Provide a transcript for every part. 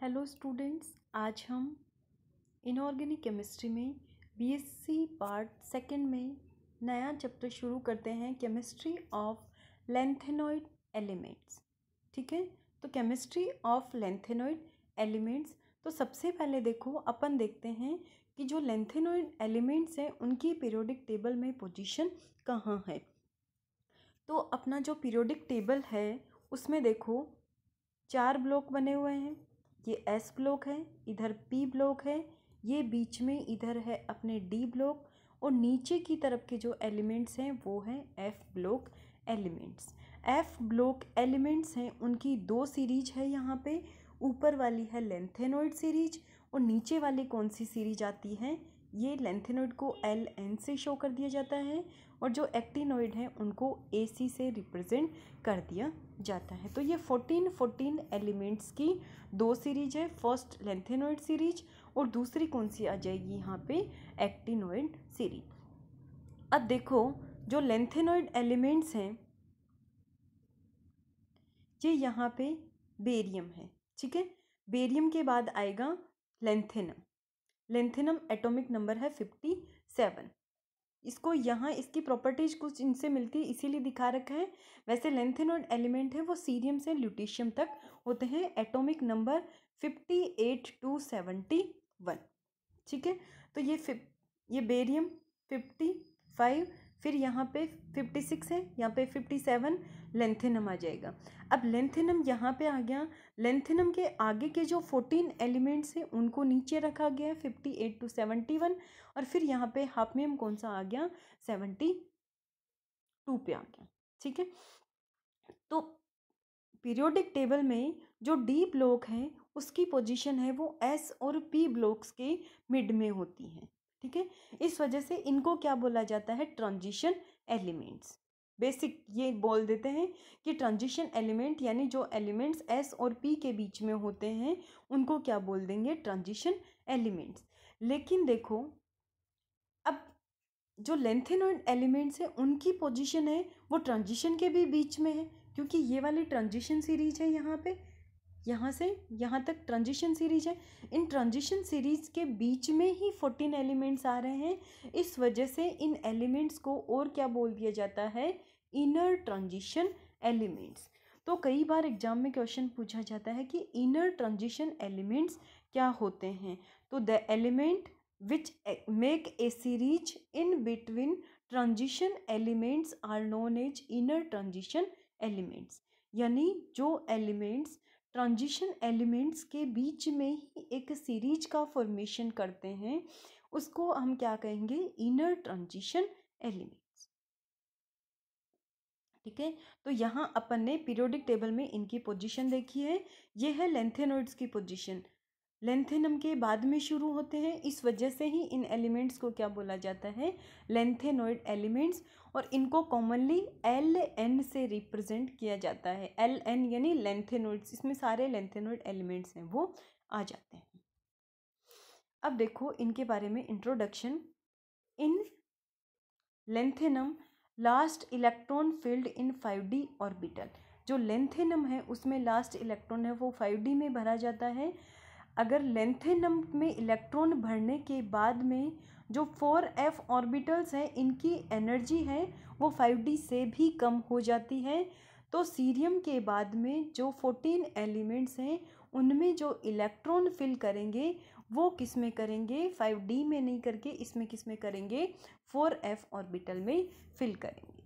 Hello students, आज हम inorganic chemistry में बीएससी पार्ट सेकंड में नया चैप्टर शुरू करते हैं, केमिस्ट्री ऑफ लेंथेनॉइड एलिमेंट्स। ठीक है, तो केमिस्ट्री ऑफ लेंथेनॉइड एलिमेंट्स। तो सबसे पहले देखो, अपन देखते हैं कि जो लेंथेनॉइड एलिमेंट्स हैं उनकी पीरियोडिक टेबल में पोजीशन कहाँ है। तो अपना जो पीरियोडिक टेबल है उसमें देखो 4 ब्लॉक बने हुए हैं। ये एस ब्लॉक है, इधर पी ब्लॉक है, ये बीच में इधर है अपने डी ब्लॉक, और नीचे की तरफ के जो एलिमेंट्स हैं वो हैं F block elements. F block elements हैं, उनकी 2 सीरीज है यहाँ पे। ऊपर वाली है लेंथेनॉइड सीरीज और नीचे वाली कौन सी सीरीज आती है, ये लेंथेनॉइड को एल एन से शो कर दिया जाता है और जो एक्टिनॉइड हैं उनको ए सी से रिप्रेजेंट कर दिया जाता है। तो ये 14 एलिमेंट्स की 2 सीरीज है, फर्स्ट लेंथेनॉइड सीरीज और दूसरी कौन सी आ जाएगी यहाँ पे, एक्टिनॉइड सीरीज। अब देखो, जो लेंथेनॉइड एलिमेंट्स हैं ये यहाँ पे बेरियम है। ठीक है, बेरियम के बाद आएगा लेंथेनम। लेंथेनम एटॉमिक नंबर है 57। इसको यहाँ इसकी प्रॉपर्टीज कुछ इनसे मिलती है इसीलिए दिखा रखा है। वैसे लेंथेनॉइड एलिमेंट है वो सीरियम से ल्यूटीशियम तक होते हैं, एटॉमिक नंबर 58 to 71। ठीक है, तो ये बेरियम 55, फिर यहाँ पे 56 है, यहाँ पे 57 लेंथेनम आ जाएगा। अब लेंथेनम यहाँ पे आ गया। लेंथेनम के आगे के जो 14 एलिमेंट्स हैं उनको नीचे रखा गया है 58 to 71, और फिर यहाँ पे हाफमियम कौन सा आ गया, 72 पे आ गया। ठीक है, तो पीरियोडिक टेबल में जो डी ब्लॉक है उसकी पोजीशन है वो एस और पी ब्लॉक्स के मिड में होती है। ठीक है, इस वजह से इनको क्या बोला जाता है, ट्रांजिशन एलिमेंट्स। बेसिक ये बोल देते हैं कि ट्रांजिशन एलिमेंट यानी जो एलिमेंट्स एस और पी के बीच में होते हैं उनको क्या बोल देंगे, ट्रांजिशन एलिमेंट्स। लेकिन देखो, अब जो लेंथेनॉइड एलिमेंट्स है उनकी पोजीशन है वो ट्रांजिशन के भी बीच में है, क्योंकि ये वाली ट्रांजिशन सीरीज है, यहाँ पे यहाँ से यहाँ तक ट्रांजिशन सीरीज है। इन ट्रांजिशन सीरीज के बीच में ही 14 एलिमेंट्स आ रहे हैं। इस वजह से इन एलिमेंट्स को और क्या बोल दिया जाता है, इनर ट्रांजिशन एलिमेंट्स। तो कई बार एग्जाम में क्वेश्चन पूछा जाता है कि इनर ट्रांजिशन एलिमेंट्स क्या होते हैं। तो the element which make a series in between transition elements are known as inner transition elements। यानी जो एलिमेंट्स ट्रांजिशन एलिमेंट्स के बीच में ही एक सीरीज का फॉर्मेशन करते हैं उसको हम क्या कहेंगे, इनर ट्रांजिशन एलिमेंट्स। ठीक है, तो यहाँ अपन ने पीरियोडिक टेबल में इनकी पोजीशन देखी है। ये है लेंथेनॉइड्स की पोजीशन, लेंथेनम के बाद में शुरू होते हैं, इस वजह से ही इन एलिमेंट्स को क्या बोला जाता है, लेंथेनॉइड एलिमेंट्स। और इनको कॉमनली एल एन से रिप्रेजेंट किया जाता है। एल एन यानी लेंथेनॉइड्स, इसमें सारे लेंथेनॉइड एलिमेंट्स हैं वो आ जाते हैं। अब देखो इनके बारे में इंट्रोडक्शन। इन लेंथेनम लास्ट इलेक्ट्रॉन फील्ड इन 5d ऑर्बिटल। जो लेंथेनम है उसमें लास्ट इलेक्ट्रॉन है वो 5d में भरा जाता है। अगर लेंथेनम में इलेक्ट्रॉन भरने के बाद में जो 4f ऑर्बिटल्स हैं इनकी एनर्जी है वो 5d से भी कम हो जाती है। तो सीरियम के बाद में जो 14 एलिमेंट्स हैं उनमें जो इलेक्ट्रॉन फिल करेंगे वो किस में करेंगे, 5d में नहीं करके इसमें किस में करेंगे, 4f ऑर्बिटल में फिल करेंगे।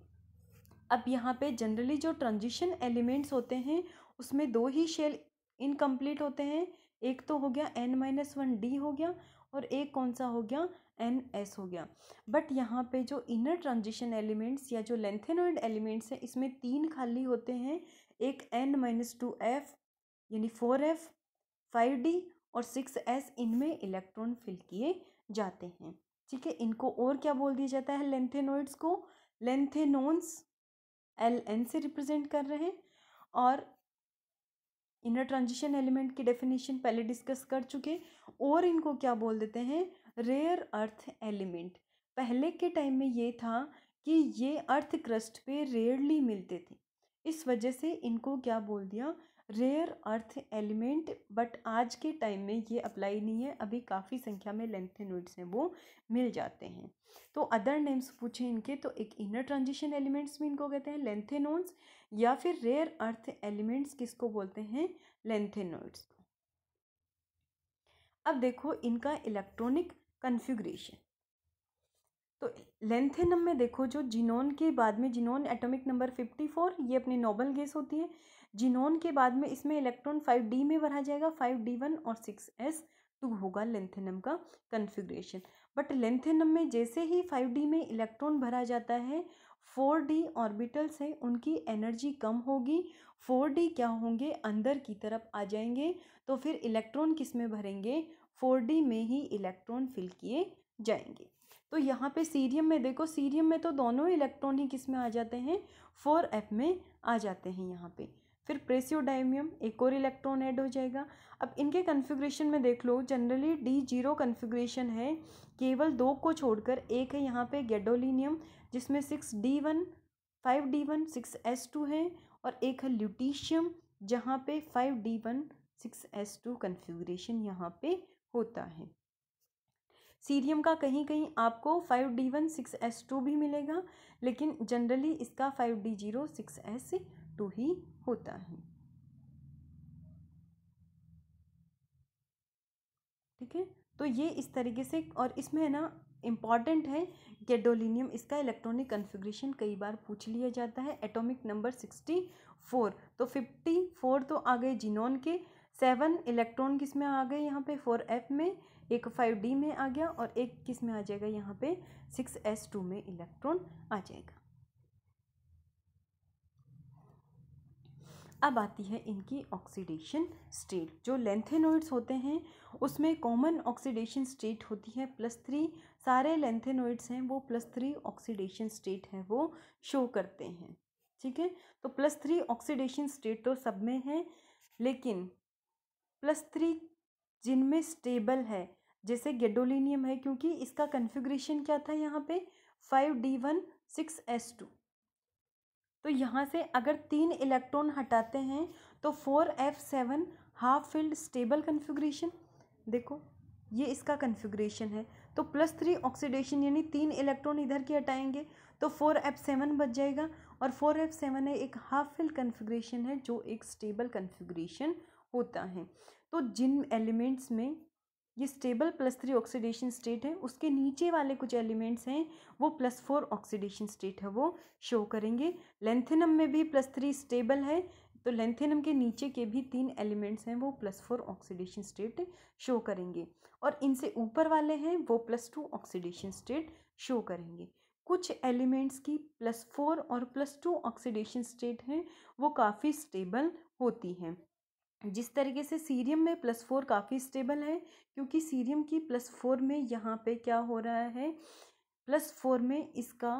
अब यहाँ पे जनरली जो ट्रांजिशन एलिमेंट्स होते हैं उसमें 2 ही शेल इनकम्प्लीट होते हैं। एक तो हो गया n-1d हो गया और एक कौन सा हो गया, ns हो गया। बट यहाँ पे जो इनर ट्रांजिशन एलिमेंट्स या जो लेंथेनॉइड एलिमेंट्स हैं इसमें 3 खाली होते हैं। एक n-2f यानी 4f, 5d और 6s, इनमें इलेक्ट्रॉन फिल किए जाते हैं। ठीक है, इनको और क्या बोल दिया जाता है, लेंथेनॉइड्स को लेंथेनोन्स, एल एन से रिप्रेजेंट कर रहे हैं। और इनर ट्रांजिशन एलिमेंट की डेफिनेशन पहले डिस्कस कर चुके। और इनको क्या बोल देते हैं, रेयर अर्थ एलिमेंट। पहले के टाइम में ये था कि ये अर्थ क्रस्ट पे रेयरली मिलते थे, इस वजह से इनको क्या बोल दिया, रेयर अर्थ एलिमेंट, बट आज के टाइम में ये अप्लाई नहीं है, अभी काफ़ी संख्या में लेंथेनॉइड्स हैं वो मिल जाते हैं। तो अदर नेम्स पूछे इनके, तो एक इनर ट्रांजिशन एलिमेंट्स भी इनको कहते हैं लेंथेनॉइड्स, या फिर रेयर अर्थ एलिमेंट्स किसको बोलते हैं, लेंथेनॉइड्स। अब देखो इनका इलेक्ट्रॉनिक कन्फिग्रेशन। तो लेंथेनम में देखो जो जिनोन के बाद में, जिनोन एटॉमिक नंबर 54, ये अपनी नोबल गैस होती है। जिनोन के बाद में इसमें इलेक्ट्रॉन 5d में भरा जाएगा, 5d1 और 6s2 होगा लेंथेनम का कन्फिग्रेशन। बट लेंथेनम में जैसे ही 5d में इलेक्ट्रॉन भरा जाता है, 4d ऑर्बिटल्स हैं उनकी एनर्जी कम होगी, 4d क्या होंगे, अंदर की तरफ आ जाएंगे। तो फिर इलेक्ट्रॉन किस में भरेंगे, 4d में ही इलेक्ट्रॉन फिल किए जाएंगे। तो यहाँ पे सीरियम में देखो, सीरियम में तो दोनों इलेक्ट्रॉन ही किस में आ जाते हैं, 4f में आ जाते हैं यहाँ पे। फिर प्रेसियोडायमियम, एक और इलेक्ट्रॉन ऐड हो जाएगा। अब इनके कन्फिग्रेशन में देख लो, जनरली D0 कन्फिग्रेशन है, केवल 2 को छोड़कर। एक है यहाँ पे गैडोलिनियम जिसमें 6d1 5d1 6s2 है, और एक है ल्यूटीशियम जहाँ पे 5d1 6s2 कन्फिग्रेशन यहाँ पे होता है। सीरियम का कहीं कहीं आपको 5d1 6s2 भी मिलेगा, लेकिन जनरली इसका 5d0 6s2 ही होता है। ठीक है, तो ये इस तरीके से, और इसमें है ना इम्पॉर्टेंट है गैडोलिनियम, इसका इलेक्ट्रॉनिक कन्फिग्रेशन कई बार पूछ लिया जाता है। एटॉमिक नंबर 64, तो 54 तो आ गए जिनोन के, 7 इलेक्ट्रॉन किस में आ गए यहाँ पे 4f में, एक 5d में आ गया, और एक किस में आ जाएगा यहाँ पे 6s2 में इलेक्ट्रॉन आ जाएगा। अब आती है इनकी ऑक्सीडेशन स्टेट। जो लेंथेनॉइड्स होते हैं उसमें कॉमन ऑक्सीडेशन स्टेट होती है +3। सारे लेंथेनॉइड्स हैं वो +3 ऑक्सीडेशन स्टेट है वो शो करते हैं। ठीक है, तो +3 ऑक्सीडेशन स्टेट तो सब में है, लेकिन +3 जिनमें स्टेबल है, जैसे गैडोलिनियम है, क्योंकि इसका कन्फिग्रेशन क्या था यहाँ पे 5d1 6s2। तो यहाँ से अगर 3 इलेक्ट्रॉन हटाते हैं तो 4f7 half filled stable configuration. देखो ये इसका कन्फिग्रेशन है, तो +3 ऑक्सीडेशन यानी 3 इलेक्ट्रॉन इधर के हटाएंगे तो 4f7 बच जाएगा, और 4f7 है एक हाफ फिल्ड कन्फिग्रेशन है जो एक स्टेबल कन्फिग्रेशन होता है। तो जिन एलिमेंट्स में ये स्टेबल +3 ऑक्सीडेशन स्टेट है, उसके नीचे वाले कुछ एलिमेंट्स हैं वो +4 ऑक्सीडेशन स्टेट है वो शो करेंगे। लेंथेनम में भी +3 स्टेबल है, तो लेंथेनम के नीचे के भी 3 एलिमेंट्स हैं वो +4 ऑक्सीडेशन स्टेट शो करेंगे, और इनसे ऊपर वाले हैं वो +2 ऑक्सीडेशन स्टेट शो करेंगे। कुछ एलिमेंट्स की +4 और +2 ऑक्सीडेशन स्टेट हैं वो काफ़ी स्टेबल होती हैं। जिस तरीके से सीरियम में +4 काफ़ी स्टेबल है, क्योंकि सीरियम की +4 में यहाँ पे क्या हो रहा है, +4 में इसका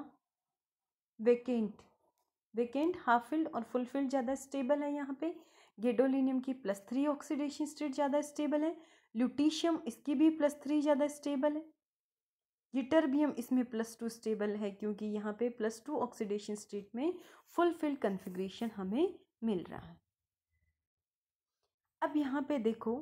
वेकेंट हाफ फिल्ड और फुल फिल्ड ज़्यादा स्टेबल है। यहाँ पे गैडोलिनियम की +3 ऑक्सीडेशन स्टेट ज़्यादा स्टेबल है, ल्यूटीशियम इसकी भी +3 ज़्यादा स्टेबल है, यूटर्बियम इसमें +2 स्टेबल है, क्योंकि यहाँ पे +2 ऑक्सीडेशन स्टेट में फुल फिल्ड कन्फिग्रेशन हमें मिल रहा है। अब यहाँ पे देखो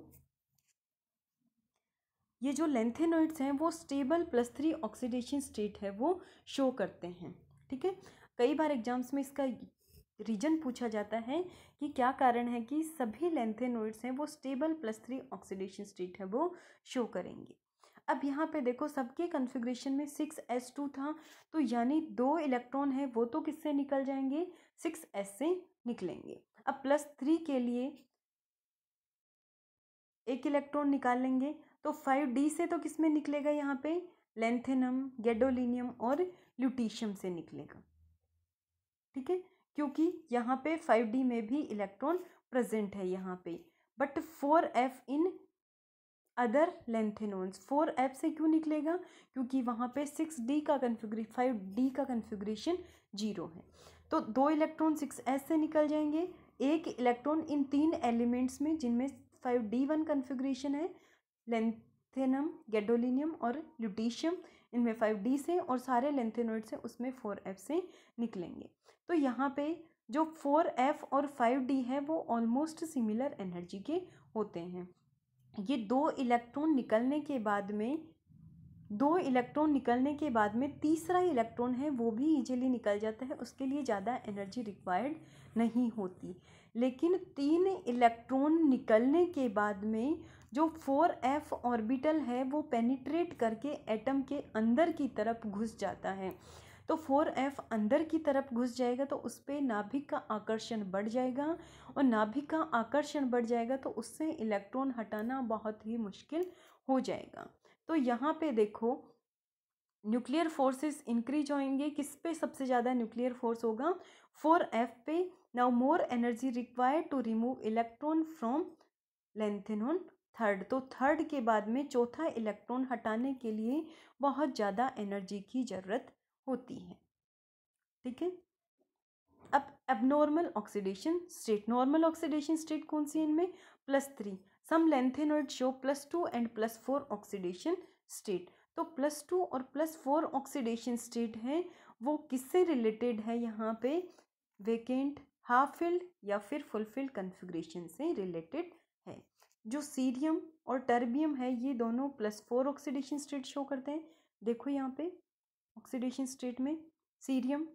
ये जो लेंथेनॉइड्स हैं वो स्टेबल +3 ऑक्सीडेशन स्टेट है वो शो करते हैं। ठीक है, कई बार एग्जाम्स में इसका रीजन पूछा जाता है कि क्या कारण है कि सभी लेंथेनॉइड्स हैं वो स्टेबल +3 ऑक्सीडेशन स्टेट है वो शो करेंगे। अब यहाँ पे देखो सबके कन्फिग्रेशन में 6s2 था, तो यानी 2 इलेक्ट्रॉन है वो तो किससे निकल जाएंगे, 6s से निकलेंगे। अब +3 के लिए एक इलेक्ट्रॉन निकाल लेंगे, तो 5d से तो किस में निकलेगा, यहाँ पे लेंथेनम, गैडोलिनियम और ल्यूटीशियम से निकलेगा। ठीक है, क्योंकि यहाँ पे 5d में भी इलेक्ट्रॉन प्रेजेंट है यहाँ पे, but 4f in other लेंथेनॉन्स 4f से क्यों निकलेगा, क्योंकि वहाँ पे 5d का कन्फिग्रेशन 0 है, तो 2 इलेक्ट्रॉन 6s से निकल जाएंगे। एक इलेक्ट्रॉन इन 3 एलिमेंट्स में जिनमें 5d1 कन्फिग्रेशन है, लेंथेनम, गैडोलिनियम और ल्यूटीशियम, इनमें 5d से, और सारे लेंथेनॉइड से उसमें 4f से निकलेंगे। तो यहाँ पे जो 4f और 5d है वो ऑलमोस्ट सिमिलर एनर्जी के होते हैं। ये दो इलेक्ट्रॉन निकलने के बाद में तीसरा इलेक्ट्रॉन है वो भी इजीली निकल जाता है, उसके लिए ज़्यादा एनर्जी रिक्वायर्ड नहीं होती। लेकिन 3 इलेक्ट्रॉन निकलने के बाद में जो 4f ऑर्बिटल है वो पेनिट्रेट करके एटम के अंदर की तरफ घुस जाता है। तो 4f अंदर की तरफ घुस जाएगा तो उस पर नाभिक का आकर्षण बढ़ जाएगा, और नाभिक का आकर्षण बढ़ जाएगा तो उससे इलेक्ट्रॉन हटाना बहुत ही मुश्किल हो जाएगा। तो यहाँ पे देखो न्यूक्लियर फोर्सेस इंक्रीज होंगे, किस पे सबसे ज़्यादा न्यूक्लियर फोर्स होगा? 4f पे। Now more energy required to remove electron from lanthanon third. तो थर्ड के बाद में चौथा इलेक्ट्रॉन हटाने के लिए बहुत ज़्यादा एनर्जी की ज़रूरत होती है। ठीक है। अब abnormal oxidation state, normal oxidation state कौन सी है इनमें? +3। Some lanthanoid show +2 and +4 oxidation state. तो +2 और +4 ऑक्सीडेशन स्टेट है वो किससे रिलेटेड है? यहाँ पे वेकेंट, हाफ फिल्ड या फिर फुलफिल्ड कन्फिग्रेशन से रिलेटेड है। जो सीरियम और टर्बियम है ये दोनों +4 ऑक्सीडेशन स्टेट शो करते हैं। देखो यहाँ पे ऑक्सीडेशन स्टेट में सीरियम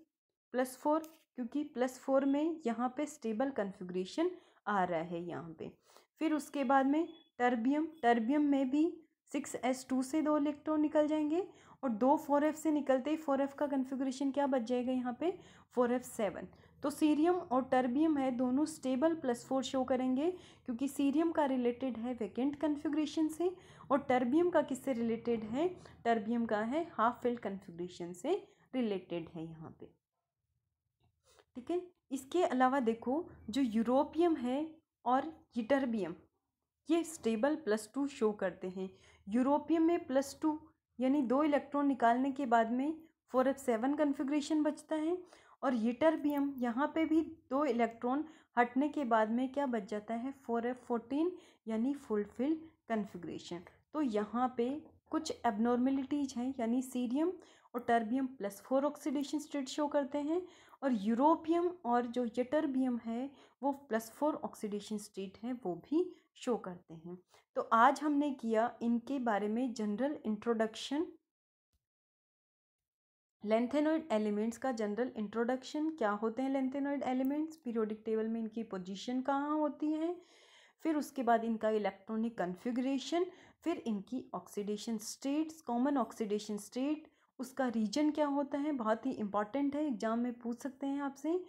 +4, क्योंकि +4 में यहाँ पे स्टेबल कन्फिग्रेशन आ रहा है यहाँ पे। फिर उसके बाद में टर्बियम में भी 6s2 से 2 इलेक्ट्रॉन निकल जाएंगे, और 2 4f से निकलते ही 4f का कन्फिग्रेशन क्या बच जाएगा यहाँ पे? 4f7। तो सीरियम और टर्बियम है दोनों स्टेबल +4 शो करेंगे, क्योंकि सीरियम का रिलेटेड है वैकेंट कन्फिग्रेशन से, और टर्बियम का किससे रिलेटेड है? टर्बियम का है हाफ फिल्ड कन्फिग्रेशन से रिलेटेड है यहाँ पे। ठीक है। इसके अलावा देखो जो यूरोपियम है और यटर्बियम ये स्टेबल +2 शो करते हैं। यूरोपियम में +2 यानी 2 इलेक्ट्रॉन निकालने के बाद में 4f7 कन्फिग्रेशन बचता है, और यटर्बियम यहाँ पे भी 2 इलेक्ट्रॉन हटने के बाद में क्या बच जाता है? 4f14 यानी फुलफिल्ड कन्फिग्रेशन। तो यहाँ पे कुछ एबनॉर्मेलिटीज हैं, यानी सीरियम और टर्बियम +4 ऑक्सीडेशन स्टेट शो करते हैं, और यूरोपियम और जो यटर्बियम है वो +4 ऑक्सीडेशन स्टेट है वो भी शो करते हैं। तो आज हमने किया इनके बारे में जनरल इंट्रोडक्शन, लेंथेनॉइड एलिमेंट्स का जनरल इंट्रोडक्शन। क्या होते हैं लेंथेनॉइड एलिमेंट्स? पीरियोडिक टेबल में इनकी पोजीशन कहाँ होती है, फिर उसके बाद इनका इलेक्ट्रॉनिक कन्फिग्रेशन, फिर इनकी oxidation states, common oxidation state, उसका रीजन क्या होता है, बहुत ही इंपॉर्टेंट है, एग्जाम में पूछ सकते हैं आपसे,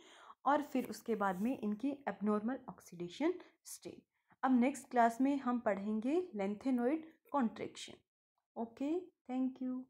और फिर उसके बाद में इनकी एबनॉर्मल ऑक्सीडेशन स्टेट। अब नेक्स्ट क्लास में हम पढ़ेंगे lanthanoid contraction. Okay, thank you.